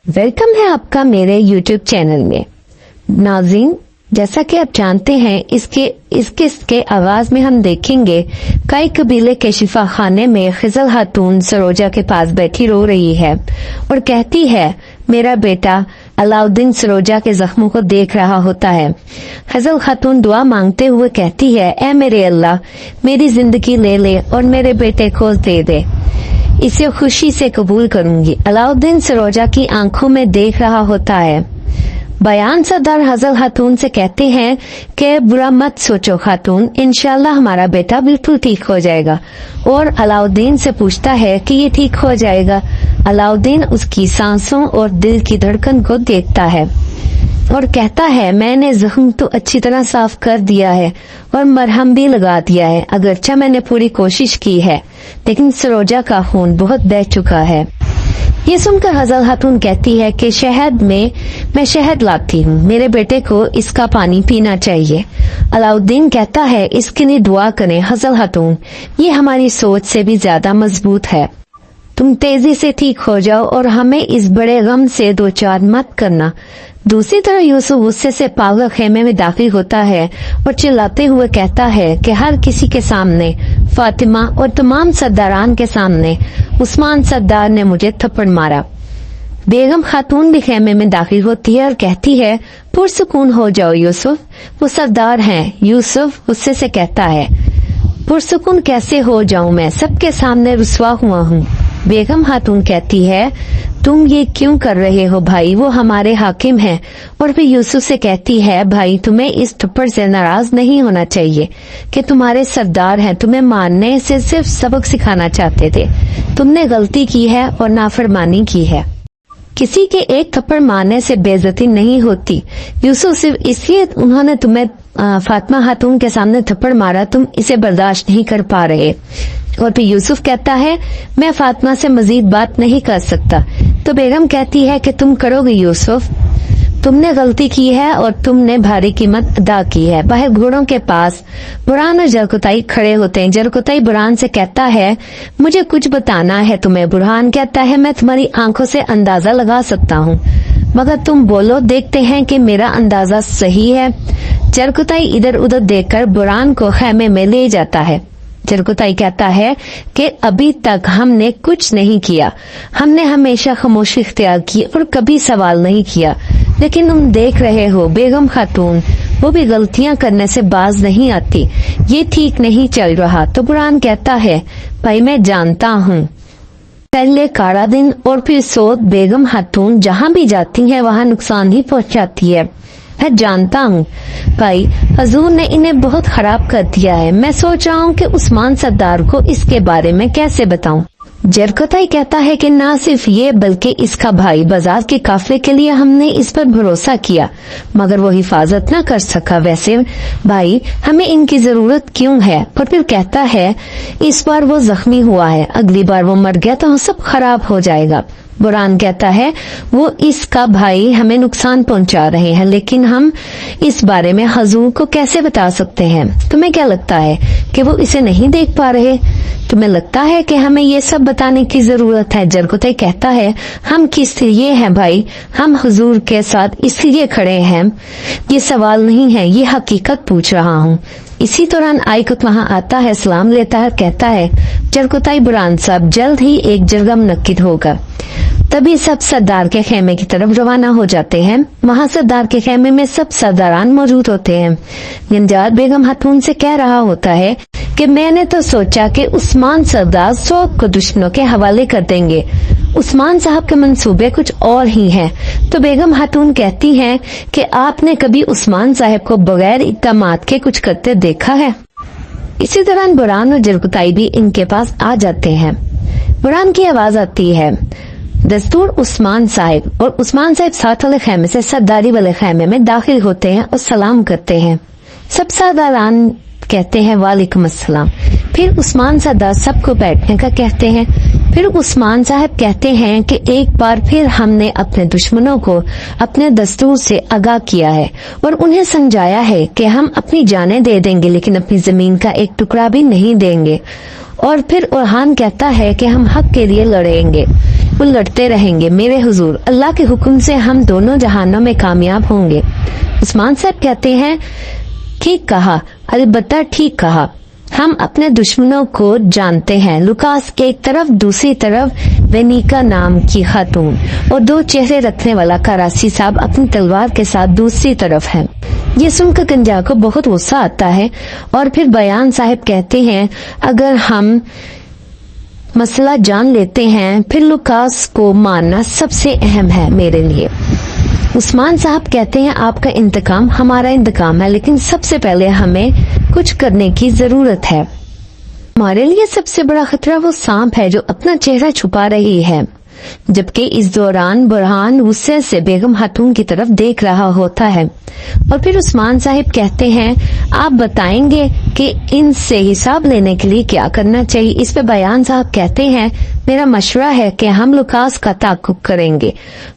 Welcome है आपका मेरे YouTube चैनल में। नाज़रीन, जैसा कि आप जानते हैं इसके आगाज में हम देखेंगे कई कबीले के शिफा खाने में खिजल खातून सरोजा के पास बैठी रो रही है और कहती है मेरा बेटा अलाउद्दीन सरोजा के जख्मों को देख रहा होता है। खिजल खातून दुआ मांगते हुए कहती है ऐ मेरे अल्लाह, मेरी जिंदगी ले ले और मेरे बेटे को दे दे, इसे खुशी से कबूल करूंगी। अलाउद्दीन सरोजा की आंखों में देख रहा होता है। बयान सरदार खिजल खातून से कहते हैं कि बुरा मत सोचो खातून, इंशाल्लाह हमारा बेटा बिल्कुल ठीक हो जाएगा। और अलाउद्दीन से पूछता है कि ये ठीक हो जाएगा। अलाउद्दीन उसकी सांसों और दिल की धड़कन को देखता है और कहता है मैंने जख्म तो अच्छी तरह साफ कर दिया है और मरहम भी लगा दिया है, अगरचे मैंने पूरी कोशिश की है, लेकिन सरोजा का खून बहुत बह चुका है। ये सुनकर खिजल खातून कहती है कि मैं शहद लाती हूँ, मेरे बेटे को इसका पानी पीना चाहिए। अलाउद्दीन कहता है इसके लिए दुआ करें खिजल खातून, ये हमारी सोच से भी ज्यादा मजबूत है। तुम तेजी से ठीक हो जाओ और हमें इस बड़े गम से दो चार मत करना। दूसरी तरफ यूसुफ गुस्से से पागल खेमे में दाखिल होता है और चिल्लाते हुए कहता है कि हर किसी के सामने, फातिमा और तमाम सरदारान के सामने उस्मान सरदार ने मुझे थप्पड़ मारा। बेगम खातून भी खेमे में दाखिल होती है और कहती है पुरसुकून हो जाओ यूसुफ, वो सरदार हैं। यूसुफ गुस्से से कहता है पुरसुकून कैसे हो जाऊं, मैं सबके सामने रुसवा हुआ हूँ। बेगम खातून कहती है तुम ये क्यों कर रहे हो भाई, वो हमारे हाकिम हैं। और फिर यूसुफ से कहती है भाई तुम्हें इस थप्पड़ से नाराज नहीं होना चाहिए कि तुम्हारे सरदार हैं, तुम्हें मारने से सिर्फ सबक सिखाना चाहते थे, तुमने गलती की है और नाफरमानी की है। किसी के एक थप्पड़ मारने से बेइज्जती नहीं होती। यूसुफ सिर्फ इसलिए उन्होंने तुम्हें फातिमा खातून के सामने थप्पड़ मारा, तुम इसे बर्दाश्त नहीं कर पा रहे। और फिर यूसुफ कहता है मैं फातिमा से मजीद बात नहीं कर सकता। तो बेगम कहती है कि तुम करोगे यूसुफ, तुमने गलती की है और तुमने भारी कीमत अदा की है। बाहर घोड़ों के पास बुरहान और जरकुताई खड़े होते हैं। जरकुताई बुरहान से कहता है मुझे कुछ बताना है तुम्हें। बुरहान कहता है मैं तुम्हारी आंखों से अंदाजा लगा सकता हूँ, मगर तुम बोलो, देखते हैं कि मेरा अंदाजा सही है। जरकुताई इधर उधर देखकर बुरहान को खेमे में ले जाता है। जरकुताई कहता है कि अभी तक हमने कुछ नहीं किया, हमने हमेशा खामोशी इख्तियार की और कभी सवाल नहीं किया, लेकिन तुम देख रहे हो बेगम खातून, वो भी गलतियां करने से बाज नहीं आती, ये ठीक नहीं चल रहा। तो बुरहान कहता है भाई मैं जानता हूँ, पहले कारा दिन और फिर सोत बेगम खातून जहाँ भी जाती है वहाँ नुकसान ही पहुँचाती है। मैं जानता हूँ भाई, हजूर ने इन्हें बहुत खराब कर दिया है। मैं सोच रहा हूँ कि उस्मान सरदार को इसके बारे में कैसे बताऊं। जरकुताई कहता है कि ना सिर्फ ये बल्कि इसका भाई बाजार के काफले के लिए हमने इस पर भरोसा किया, मगर वो हिफाजत न कर सका। वैसे भाई हमें इनकी जरूरत क्यों है। और फिर कहता है इस बार वो जख्मी हुआ है, अगली बार वो मर गया तो सब खराब हो जाएगा। बुरहान कहता है वो इसका भाई हमें नुकसान पहुंचा रहे हैं, लेकिन हम इस बारे में हजूर को कैसे बता सकते हैं। तुम्हें क्या लगता है कि वो इसे नहीं देख पा रहे? तुम्हें लगता है कि हमें ये सब बताने की जरूरत है? जरकुताई कहता है हम किस लिए हैं भाई, हम हुजूर के साथ इसलिए खड़े हैं, ये सवाल नहीं है, ये हकीकत पूछ रहा हूँ। इसी दौरान आइकुत वहाँ आता है, सलाम लेता है, कहता है जरकुताई बुरहान साहब जल्द ही एक जरगा मुनक्किद होगा। तभी सब सरदार के खेमे की तरफ रवाना हो जाते हैं। वहाँ सरदार के खेमे में सब सरदारान मौजूद होते हैं। गंजार बेगम खातून से कह रहा होता है कि मैंने तो सोचा कि उस्मान सरदार सोत को दुश्मनों के हवाले कर देंगे, उस्मान साहब के मंसूबे कुछ और ही हैं। तो बेगम खातून कहती हैं कि आपने कभी उस्मान साहब को बगैर इक़दामात के कुछ करते देखा है? इसी दौरान बुरहान और जरकुताई भी इनके पास आ जाते हैं। बुरहान की आवाज आती है दस्तूर उस्मान साहब, और उस्मान साहब साथ वाले खेमे से सरदारी वाले खेमे में दाखिल होते हैं और सलाम करते हैं। सब सरदारान कहते हैं वालेकुम अस्सलाम। फिर उस्मान सरदार सबको बैठने का कहते हैं। फिर उस्मान साहब कहते हैं कि एक बार फिर हमने अपने दुश्मनों को अपने दस्तूर से आगाह किया है और उन्हें समझाया है कि हम अपनी जानें दे देंगे, लेकिन अपनी जमीन का एक टुकड़ा भी नहीं देंगे। और फिर बुरहान कहता है कि हम हक के लिए लड़ेंगे। वो लड़ते रहेंगे मेरे हुजूर, अल्लाह के हुक्म से हम दोनों जहानों में कामयाब होंगे। उस्मान साहब कहते हैं ठीक कहा, अलबत्ता ठीक कहा, हम अपने दुश्मनों को जानते हैं। लुकास के एक तरफ, दूसरी तरफ वेनिका नाम की खातून और 2 चेहरे रखने वाला करासी साहब अपनी तलवार के साथ दूसरी तरफ है। ये सुनकर गंजा को बहुत गुस्सा आता है और फिर बयान साहब कहते हैं अगर हम मसला जान लेते हैं फिर लुकास को मारना सबसे अहम है मेरे लिए। उस्मान साहब कहते हैं आपका इंतकाम हमारा इंतकाम है, लेकिन सबसे पहले हमें कुछ करने की जरूरत है। हमारे लिए सबसे बड़ा खतरा वो सांप है जो अपना चेहरा छुपा रही है। जबकि इस दौरान बुरहान गुस्से से बेगम खातून की तरफ देख रहा होता है और फिर उस्मान साहिब कहते हैं आप बताएंगे कि इनसे हिसाब लेने के लिए क्या करना चाहिए। इस पे बयान साहब कहते हैं मेरा मशवरा है कि हम लुकास का ताक़ुब करेंगे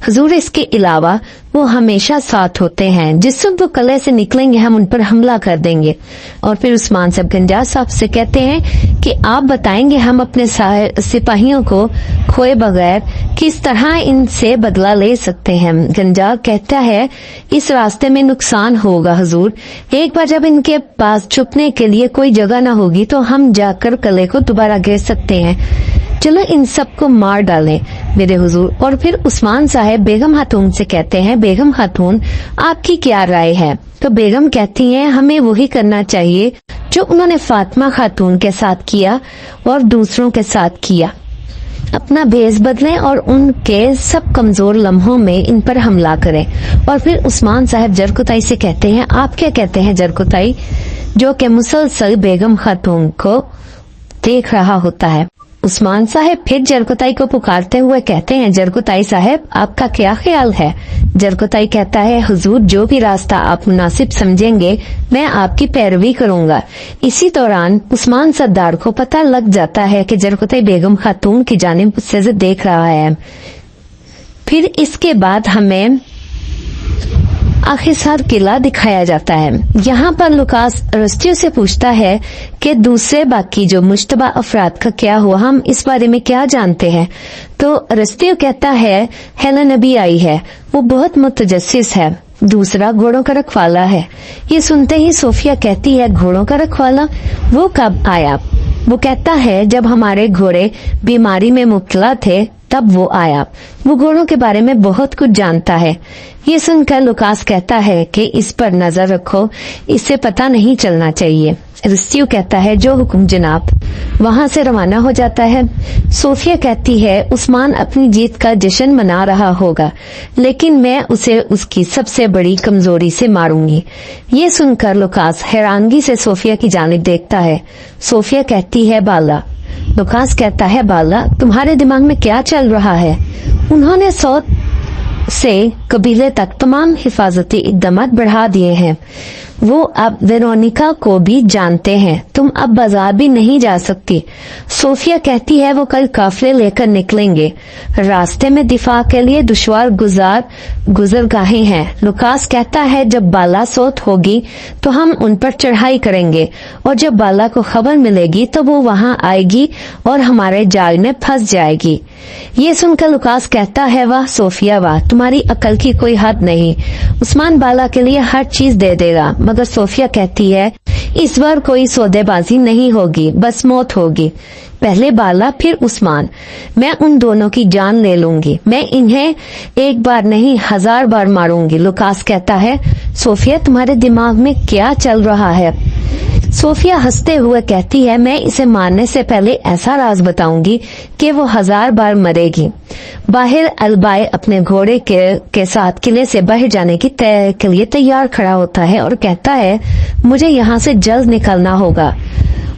हुजूर, इसके अलावा वो हमेशा साथ होते हैं, जिस वक्त वो कले से निकलेंगे हम उन पर हमला कर देंगे। और फिर उस्मान साहब गंजाज साहब से कहते हैं कि आप बताएंगे हम अपने सिपाहियों को खोए बगैर किस तरह इनसे बदला ले सकते हैं। गंजाज कहता है इस रास्ते में नुकसान होगा हुजूर, एक बार जब इनके पास छुपने के लिए कोई जगह न होगी तो हम जाकर कले को दोबारा घेर सकते हैं, चलो इन सबको मार डालें मेरे हुजूर। और फिर उस्मान साहब बेगम खातून से कहते हैं बेगम खातून आपकी क्या राय है। तो बेगम कहती हैं हमें वही करना चाहिए जो उन्होंने फातिमा खातून के साथ किया और दूसरों के साथ किया, अपना भेष बदलें और उनके सब कमजोर लम्हों में इन पर हमला करें। और फिर उस्मान साहब जरकुताई से कहते हैं आप क्या कहते हैं जरकुताई, जो कि मुसलसल बेगम खातून को देख रहा होता है। उस्मान साहब फिर जरकुताई को पुकारते हुए कहते हैं जरकुताई साहब आपका क्या ख्याल है। जरकुताई कहता है हुजूर जो भी रास्ता आप मुनासिब समझेंगे मैं आपकी पैरवी करूंगा। इसी दौरान उस्मान सरदार को पता लग जाता है कि जरकुताई बेगम खातून की जानिब से देख रहा है। फिर इसके बाद हमें आखिरकार किला दिखाया जाता है। यहाँ पर लुकास रस्तियों से पूछता है कि दूसरे बाकी जो मुश्तबा अफराद का क्या हुआ, हम इस बारे में क्या जानते हैं। तो रस्तियों कहता है हेलन अभी आई है, वो बहुत मुतजस्सिस है, दूसरा घोड़ों का रखवाला है। ये सुनते ही सोफिया कहती है घोड़ों का रखवाला, वो कब आया। वो कहता है जब हमारे घोड़े बीमारी में मुब्तला थे तब वो आया, वो घोड़ों के बारे में बहुत कुछ जानता है। ये सुनकर लुकास कहता है कि इस पर नजर रखो, इससे पता नहीं चलना चाहिए। रस्तियों कहता है जो हुक्म जनाब। वहाँ से रवाना हो जाता है। सोफिया कहती है उस्मान अपनी जीत का जश्न मना रहा होगा, लेकिन मैं उसे उसकी सबसे बड़ी कमजोरी से मारूंगी। ये सुनकर लुकास हैरानगी से सोफिया की जानिब देखता है। सोफिया कहती है बाला। लुकास कहता है बाला तुम्हारे दिमाग में क्या चल रहा है। उन्होंने 100 से कबीले तक तमाम हिफाजती इक़दाम बढ़ा दिए हैं, वो अब वेरोनिका को भी जानते हैं, तुम अब बाजार भी नहीं जा सकती। सोफिया कहती है वो कल काफिले लेकर निकलेंगे, रास्ते में दिफा के लिए दुश्वार गुजरगाहें हैं। लुकास कहता है जब बाला सोत होगी तो हम उन पर चढ़ाई करेंगे और जब बाला को खबर मिलेगी तो वो वहां आएगी और हमारे जाल में फंस जाएगी। ये सुनकर लुकास कहता है वाह सोफिया वाह, तुम्हारी अकल की कोई हद नहीं, उस्मान बाला के लिए हर चीज दे देगा। मगर सोफिया कहती है इस बार कोई सौदेबाजी नहीं होगी, बस मौत होगी, पहले बाला फिर उस्मान, मैं उन दोनों की जान ले लूंगी, मैं इन्हें एक बार नहीं 1000 बार मारूंगी। लुकास कहता है सोफिया तुम्हारे दिमाग में क्या चल रहा है। सोफिया हंसते हुए कहती है मैं इसे मारने से पहले ऐसा राज बताऊंगी कि वो 1000 बार मरेगी। बाहर अलबाए अपने घोड़े के साथ किले से बाहर जाने की के लिए तैयार खड़ा होता है और कहता है मुझे यहाँ से जल्द निकलना होगा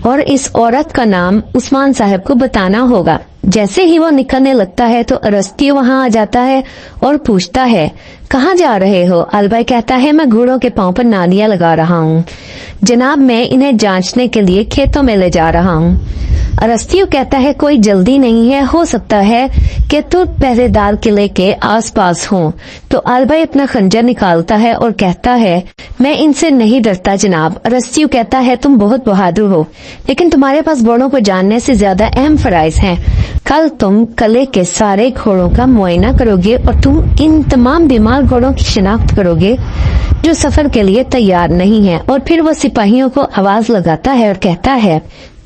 और इस औरत का नाम उस्मान साहब को बताना होगा। जैसे ही वो निकलने लगता है तो रस्ती वहाँ आ जाता है और पूछता है کہاں جا رہے ہو؟ البائی کہتا ہے میں گھوڑوں کے پاؤں پر نالیاں لگا رہا ہوں جناب، میں انہیں جانچنے کے لیے کھیتوں میں لے جا رہا ہوں۔ ارسطیو کہتا ہے کوئی جلدی نہیں ہے، ہو سکتا ہے کہ تو پہرے دار قلعے کے آس پاس ہوں۔ تو البائی اپنا خنجر نکالتا ہے اور کہتا ہے میں ان سے نہیں ڈرتا جناب۔ ارسطیو کہتا ہے تم بہت بہادر ہو، لیکن تمہارے پاس گھوڑوں کو جاننے سے زیادہ اہم فرائض ہیں۔ کل تم قلعے کے سارے گھوڑوں کا معائنہ کرو گے اور تم ان تمام بیمار گھوڑوں کی شناخت کرو گے جو سفر کے لیے تیار نہیں ہیں۔ اور پھر وہ سپاہیوں کو آواز لگاتا ہے اور کہتا ہے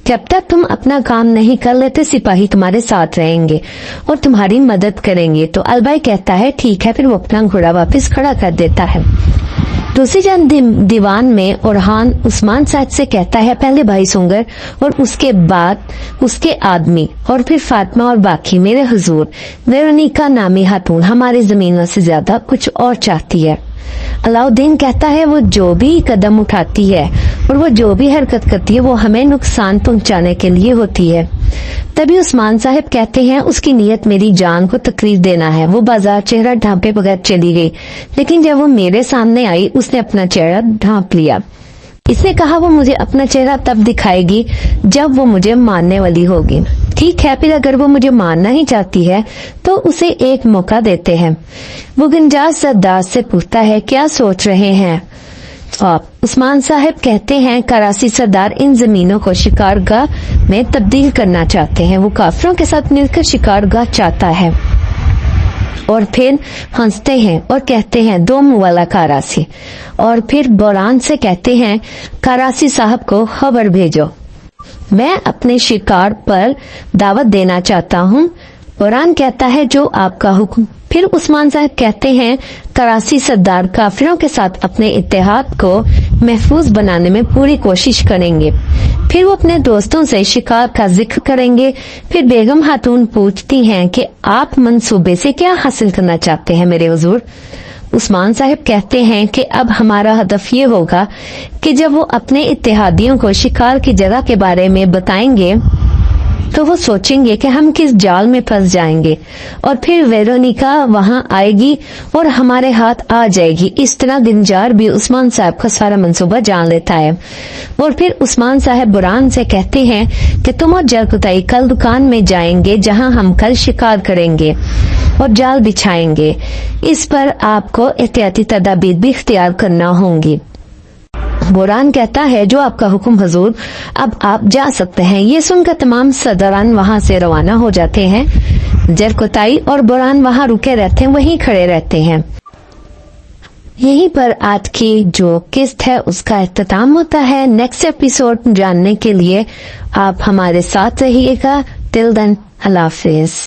جب تک تم اپنا کام نہیں کر لیتے سپاہی تمہارے ساتھ رہیں گے اور تمہاری مدد کریں گے۔ تو البائی کہتا ہے ٹھیک ہے، پھر وہ اپنا گھوڑا واپس کھڑا کر دیتا ہے۔ دوسری جان دیوان میں اورہان عثمان صاحب سے کہتا ہے پہلے بھائی سنگر اور اس کے بعد اس کے آدمی اور پھر فاطمہ اور باقی میرے حضور، ویرونیکا نامی خاتون ہماری زمینوں سے زیادہ کچھ اور چاہتی ہے۔ علاؤدین کہتا ہے وہ جو بھی قدم اٹھاتی ہے اور وہ جو بھی حرکت کرتی ہے وہ ہمیں نقصان پہنچانے کے لیے ہوتی ہے۔ تبھی عثمان صاحب کہتے ہیں اس کی نیت میری جان کو تکلیف دینا ہے۔ وہ بازار چہرہ ڈھانپے بغیر چلی گئی، لیکن جب وہ میرے سامنے آئی اس نے اپنا چہرہ ڈھانپ لیا۔ اس نے کہا وہ مجھے اپنا چہرہ تب دکھائے گی جب وہ مجھے ماننے والی ہوگی۔ ٹھیک ہے، پھر اگر وہ مجھے ماننا ہی چاہتی ہے تو اسے ایک موقع دیتے ہیں۔ وہ گنجاس سردار سے پوچھتا ہے کیا سوچ رہے ہیں آپ؟ عثمان صاحب کہتے ہیں کراسی سردار ان زمینوں کو شکارگاہ میں تبدیل کرنا چاہتے ہیں۔ وہ کافروں کے ساتھ مل کر شکارگاہ چاہتا ہے اور پھر ہنستے ہیں اور کہتے ہیں دو منہ والا کراسی، اور پھر بوران سے کہتے ہیں کراسی صاحب کو خبر بھیجو، میں اپنے شکار پر دعوت دینا چاہتا ہوں۔ بوران کہتا ہے جو آپ کا حکم۔ پھر عثمان صاحب کہتے ہیں کراسی سردار کافروں کے ساتھ اپنے اتحاد کو محفوظ بنانے میں پوری کوشش کریں گے۔ پھر وہ اپنے دوستوں سے شکار کا ذکر کریں گے۔ پھر بیگم خاتون پوچھتی ہیں کہ آپ منصوبے سے کیا حاصل کرنا چاہتے ہیں میرے حضور؟ عثمان صاحب کہتے ہیں کہ اب ہمارا ہدف یہ ہوگا کہ جب وہ اپنے اتحادیوں کو شکار کی جگہ کے بارے میں بتائیں گے تو وہ سوچیں گے کہ ہم کس جال میں پھنس جائیں گے، اور پھر ویرونیکا وہاں آئے گی اور ہمارے ہاتھ آ جائے گی۔ اس طرح گنجار بھی عثمان صاحب کا سارا منصوبہ جان لیتا ہے۔ اور پھر عثمان صاحب بوران سے کہتے ہیں کہ تم اور جرکتائی کل دکان میں جائیں گے جہاں ہم کل شکار کریں گے اور جال بچھائیں گے۔ اس پر آپ کو احتیاطی تدابیر بھی اختیار کرنا ہوں گی۔ بوران کہتا ہے جو آپ کا حکم حضور، اب آپ جا سکتے ہیں۔ یہ سن کر تمام سرداران وہاں سے روانہ ہو جاتے ہیں۔ جرکتائی اور بوران وہاں رکے رہتے ہیں، وہیں کھڑے رہتے ہیں۔ یہیں پر آج کی جو قسط ہے اس کا اختتام ہوتا ہے۔ نیکسٹ ایپیسوڈ جاننے کے لیے آپ ہمارے ساتھ رہیے گا۔ ٹل دین اللہ حافظ۔